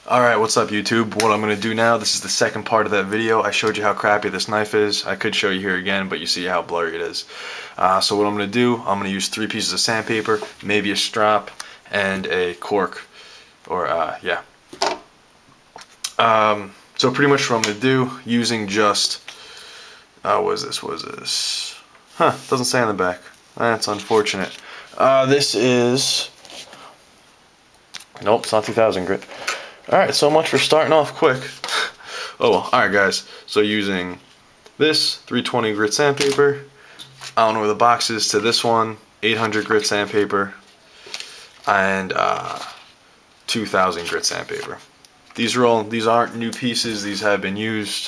Alright, what's up YouTube? What I'm going to do now, this is the second part of that video. I showed you how crappy this knife is. I could show you here again, but you see how blurry it is. So what I'm going to do, I'm going to use 3 pieces of sandpaper, maybe a strop, and a cork. Or, yeah. So pretty much what I'm going to do, using just, what is this? Huh, doesn't say on the back. That's unfortunate. This is, nope, it's not 2000 grit. Alright, so much for starting off quick. Oh well, alright guys, so using this 320 grit sandpaper, I don't know where the box is to this one, 800 grit sandpaper, and 2000 grit sandpaper. These aren't new pieces, these have been used,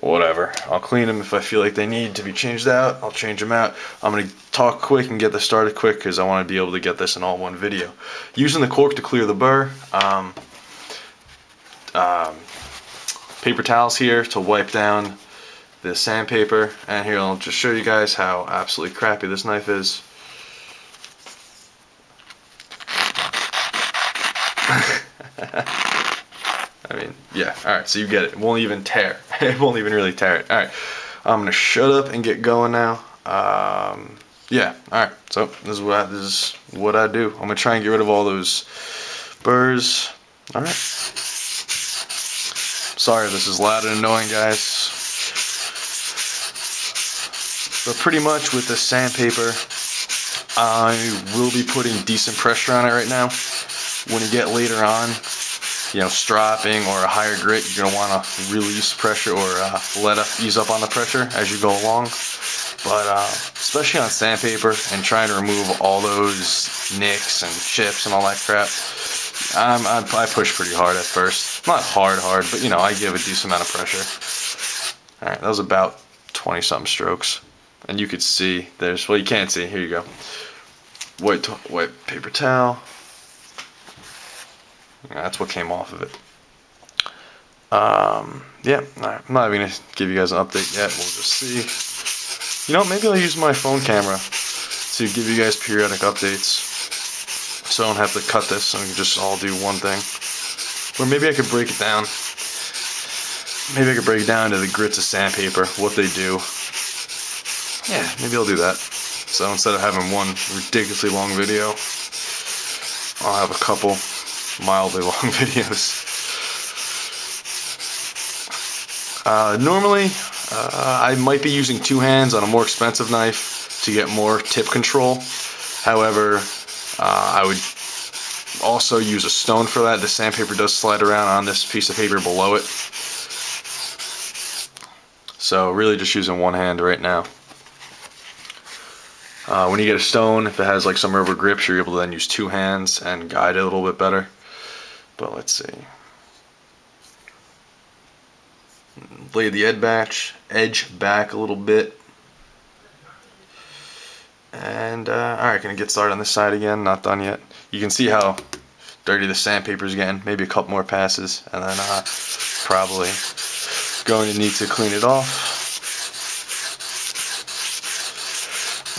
whatever. I'll clean them if I feel like they need to be changed out, I'll change them out. I'm going to talk quick and get this started quick because I want to be able to get this in all one video. Using the cork to clear the burr, paper towels here to wipe down the sandpaper, and here I'll just show you guys how absolutely crappy this knife is. I mean, yeah, alright, so you get it. It won't even tear. It won't even really tear it. Alright, I'm going to shut up and get going now. Yeah, alright, so this is what I do. I'm going to try and get rid of all those burrs. Alright. Sorry if this is loud and annoying, guys. But pretty much with the sandpaper, I will be putting decent pressure on it right now. When you get later on, you know, stropping or a higher grit, you're gonna want to release pressure or ease up on the pressure as you go along. But especially on sandpaper and trying to remove all those nicks and chips and all that crap, I push pretty hard at first. Not hard, but you know, I give a decent amount of pressure. Alright, that was about 20 something strokes. And you could see, well, you can't see, here you go. White paper towel. Yeah, that's what came off of it. Yeah, right. I'm not even going to give you guys an update yet, we'll just see. You know, maybe I'll use my phone camera to give you guys periodic updates. So I don't have to cut this and we can just all do one thing. Or maybe I could break it down. Maybe I could break it down to the grits of sandpaper, what they do. Yeah, maybe I'll do that. So instead of having one ridiculously long video, I'll have a couple mildly long videos. Normally, I might be using 2 hands on a more expensive knife to get more tip control. However, I would also use a stone for that. The sandpaper does slide around on this piece of paper below it. So really just using one hand right now. When you get a stone, if it has like some rubber grips, you're able to then use 2 hands and guide it a little bit better. But let's see. Lay the edge back a little bit. And alright, gonna get started on this side again, not done yet. You can see how dirty the sandpaper is getting, maybe a couple more passes, and then probably going to need to clean it off.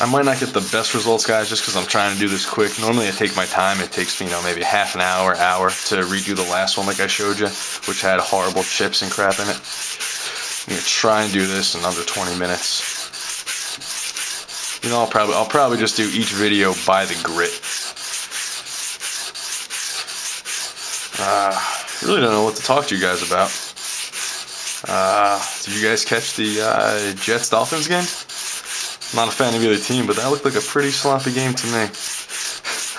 I might not get the best results, guys, just because I'm trying to do this quick. Normally I take my time. It takes me, you know, maybe half an hour to redo the last one like I showed you, which had horrible chips and crap in it. I'm going to try and do this in under 20 minutes. You know, I'll probably just do each video by the grit. Really don't know what to talk to you guys about. Did you guys catch the Jets-Dolphins game? Not a fan of either team, but that looked like a pretty sloppy game to me.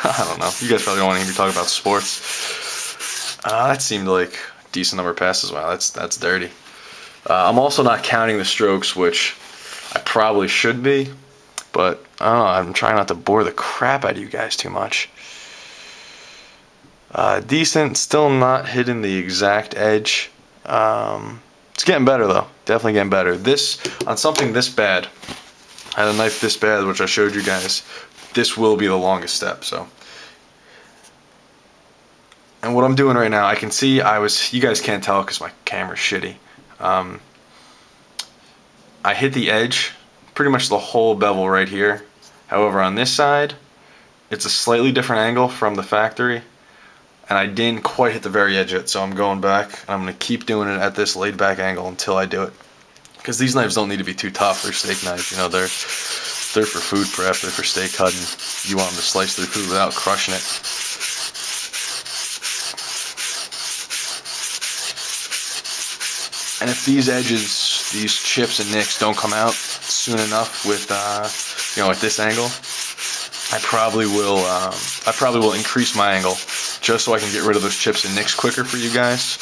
I don't know. You guys probably don't want to hear me talk about sports. That seemed like a decent number of passes. Wow, that's dirty. I'm also not counting the strokes, which I probably should be, but I don't know. I'm trying not to bore the crap out of you guys too much. Decent, still not hitting the exact edge. It's getting better though. Definitely getting better. This, on something this bad, I had a knife this bad, which I showed you guys. This will be the longest step, so. And what I'm doing right now, I can see you guys can't tell because my camera's shitty. I hit the edge, pretty much the whole bevel right here. However, on this side, it's a slightly different angle from the factory. and I didn't quite hit the very edge yet, so I'm going back. I'm going to keep doing it at this laid back angle until I do it. Because these knives don't need to be too tough. They're steak knives, you know, they're for food prep, they're for steak cutting. You want them to slice through food without crushing it. And if these edges, these chips and nicks don't come out soon enough with, you know, at this angle, I probably will increase my angle just so I can get rid of those chips and nicks quicker for you guys.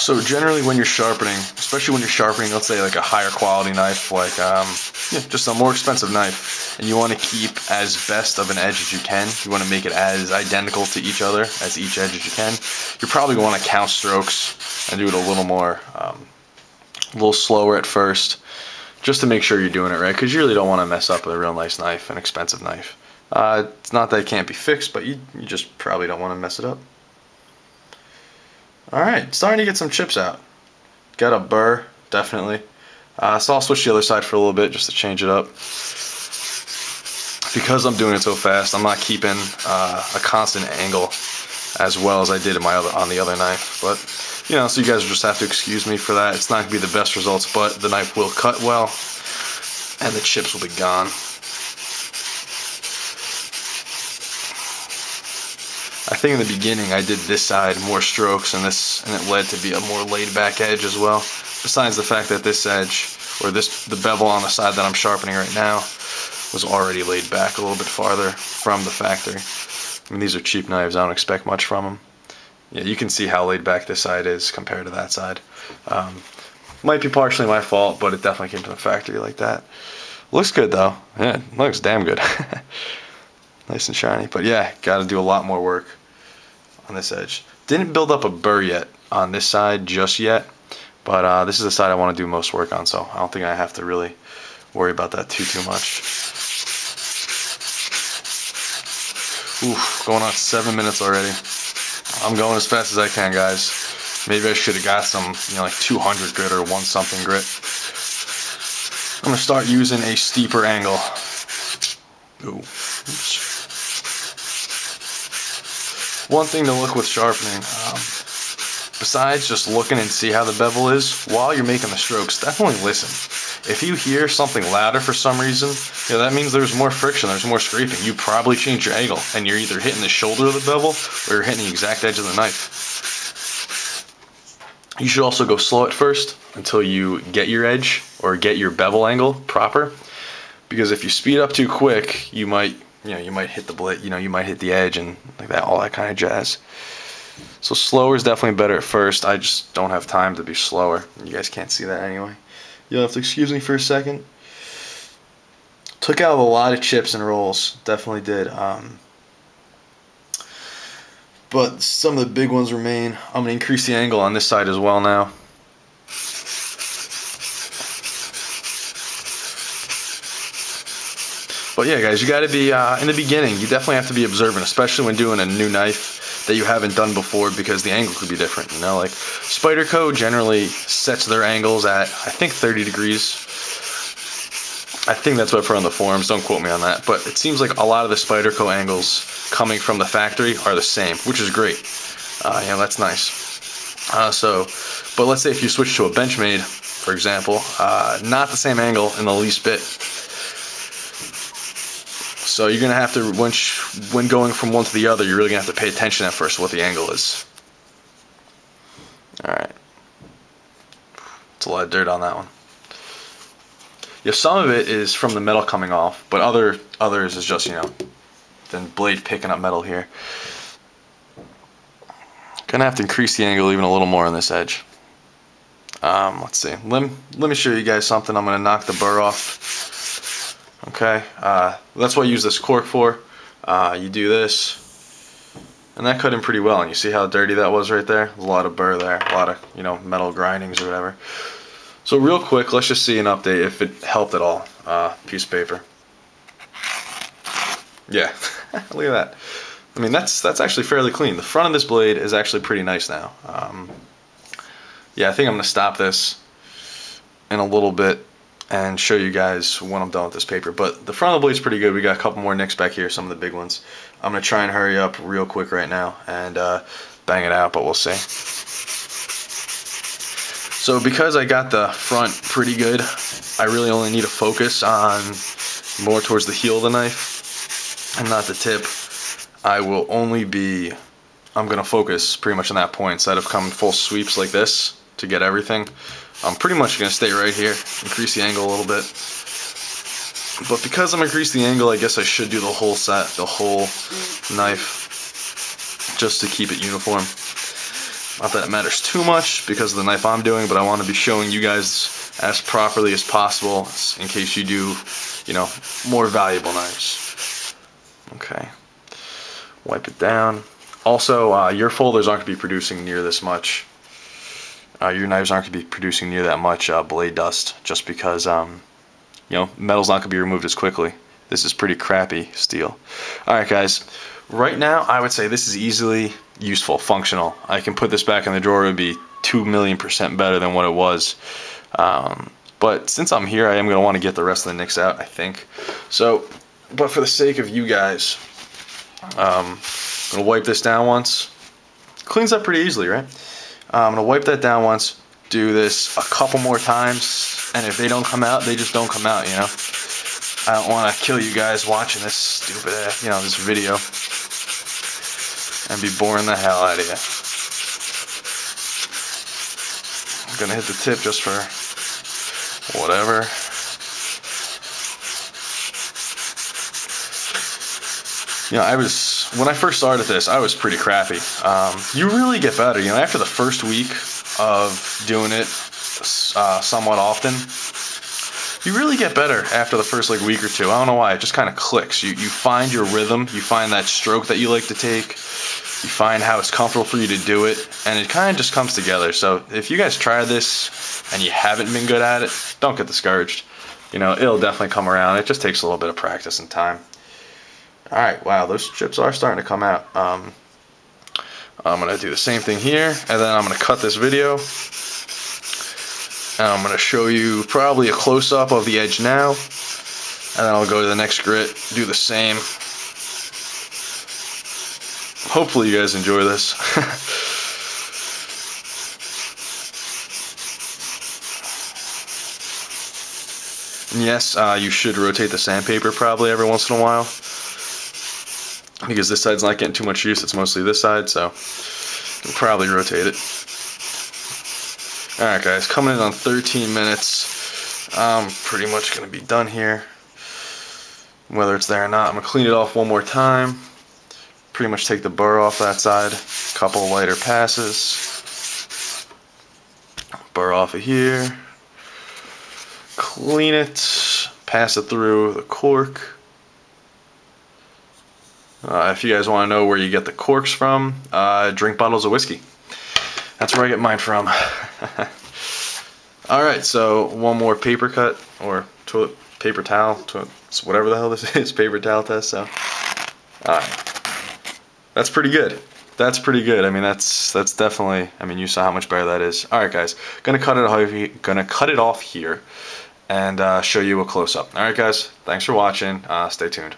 So generally when you're sharpening, especially when you're sharpening, let's say like a higher quality knife, like just a more expensive knife, and you want to keep as best of an edge as you can, you want to make it as identical to each other as each edge as you can, you're probably going to want to count strokes and do it a little more, a little slower at first, just to make sure you're doing it right, because you really don't want to mess up a real nice knife, an expensive knife. It's not that it can't be fixed, but you just probably don't want to mess it up. Alright, starting to get some chips out. Got a burr, definitely. So I'll switch the other side for a little bit just to change it up. Because I'm doing it so fast, I'm not keeping a constant angle as well as I did on the other knife. But, you know, so you guys just have to excuse me for that. It's not going to be the best results, but the knife will cut well, and the chips will be gone. I think in the beginning I did this side more strokes, and it led to be a more laid back edge as well. Besides the fact that this edge, or the bevel on the side that I'm sharpening right now, was already laid back a little bit farther from the factory. I mean, these are cheap knives, I don't expect much from them. Yeah, you can see how laid back this side is compared to that side. Might be partially my fault, but it definitely came from the factory like that. Looks good though. Yeah, it looks damn good. Nice and shiny. But yeah, got to do a lot more work on this edge. Didn't build up a burr yet on this side just yet, but this is the side I want to do most work on, so I don't think I have to really worry about that too much. Oof, going on 7 minutes already. I'm going as fast as I can, guys. Maybe I should have got some, you know, like 200 grit or 1 something grit. I'm going to start using a steeper angle. Ooh. Oops. One thing to look with sharpening, besides just looking and see how the bevel is, while you're making the strokes, definitely listen. If you hear something louder for some reason, you know, that means there's more friction, there's more scraping. You probably changed your angle, and you're either hitting the shoulder of the bevel, or you're hitting the exact edge of the knife. You should also go slow at first, until you get your edge, or get your bevel angle proper. Because if you speed up too quick, you might hit the blade, you might hit the edge and like that, all that kind of jazz. So slower is definitely better at first. I just don't have time to be slower. You guys can't see that anyway. You'll have to excuse me for a second. Took out a lot of chips and rolls, definitely did. But some of the big ones remain. I'm going to increase the angle on this side as well now. But yeah, guys, you got to be, in the beginning, you definitely have to be observant, especially when doing a new knife that you haven't done before, because the angle could be different, you know? Like, Spyderco generally sets their angles at, I think, 30 degrees. I think that's what I put on the forums, don't quote me on that. But it seems like a lot of the Spyderco angles coming from the factory are the same, which is great. Yeah, that's nice. But let's say if you switch to a Benchmade, for example, not the same angle in the least bit. So you're going to have to, when going from one to the other, you're really going to have to pay attention at first to what the angle is. Alright. It's a lot of dirt on that one. Yeah, some of it is from the metal coming off, but others is just, the blade picking up metal here. Gonna have to increase the angle even a little more on this edge. Let's see. Let me show you guys something. I'm gonna knock the burr off. Okay, that's what I use this cork for. You do this, and that cut in pretty well. And you see how dirty that was right there? There's a lot of burr there, a lot of metal grindings or whatever. So real quick, let's just see an update if it helped at all. Piece of paper. Yeah, look at that. I mean, that's actually fairly clean. The front of this blade is actually pretty nice now. Yeah, I think I'm gonna stop this in a little bit. and show you guys when I'm done with this paper. But the front of the blade's pretty good. We got a couple more nicks back here, some of the big ones. I'm going to try and hurry up real quick right now and bang it out, but we'll see. So because I got the front pretty good, I really only need to focus on more towards the heel of the knife and not the tip. I'm going to focus pretty much on that point instead of coming full sweeps like this to get everything. I'm pretty much going to stay right here, increase the angle a little bit. But because I'm increasing the angle, I guess I should do the whole set, the whole knife, just to keep it uniform. Not that it matters too much because of the knife I'm doing, but I want to be showing you guys as properly as possible in case you do, more valuable knives. Okay. Wipe it down. Also, your folders aren't going to be producing near this much. Your knives aren't going to be producing near that much blade dust, just because metal's not going to be removed as quickly. This is pretty crappy steel. Alright guys, right now I would say this is easily useful, functional. I can put this back in the drawer. It would be 2,000,000% better than what it was. But since I'm here, I am going to want to get the rest of the nicks out, I think. So, but for the sake of you guys, I'm going to wipe this down once. Cleans up pretty easily, right? I'm going to wipe that down once, do this a couple more times, and if they don't come out, they just don't come out, I don't want to kill you guys watching this stupid ass, this video, and be boring the hell out of you. I'm going to hit the tip just for whatever. When I first started this, I was pretty crappy. You really get better, after the first week of doing it somewhat often, you really get better after the first week or two. I don't know why, it just kind of clicks. You find your rhythm, you find that stroke that you like to take, you find how it's comfortable for you to do it, and it kind of just comes together. So if you guys try this and you haven't been good at it, don't get discouraged. It'll definitely come around. It just takes a little bit of practice and time. Alright, wow, those chips are starting to come out. I'm going to do the same thing here, and then I'm going to cut this video. And I'm going to show you probably a close-up of the edge now, and then I'll go to the next grit, do the same. Hopefully you guys enjoy this. And yes, you should rotate the sandpaper probably every once in a while, because this side's not getting too much use. It's mostly this side, so you'll probably rotate it. Alright guys, coming in on 13 minutes. I'm pretty much going to be done here, whether it's there or not. I'm going to clean it off one more time. Pretty much take the burr off that side. Couple of lighter passes. Burr off of here. Clean it. Pass it through the cork. If you guys want to know where you get the corks from, drink bottles of whiskey. That's where I get mine from. Alright, so one more paper cut, or toilet paper towel, whatever the hell this is, paper towel test. So, alright, that's pretty good. That's pretty good. I mean, that's definitely. I mean, you saw how much better that is. Alright, guys, gonna cut it off here, and show you a close up. Alright, guys, thanks for watching. Stay tuned.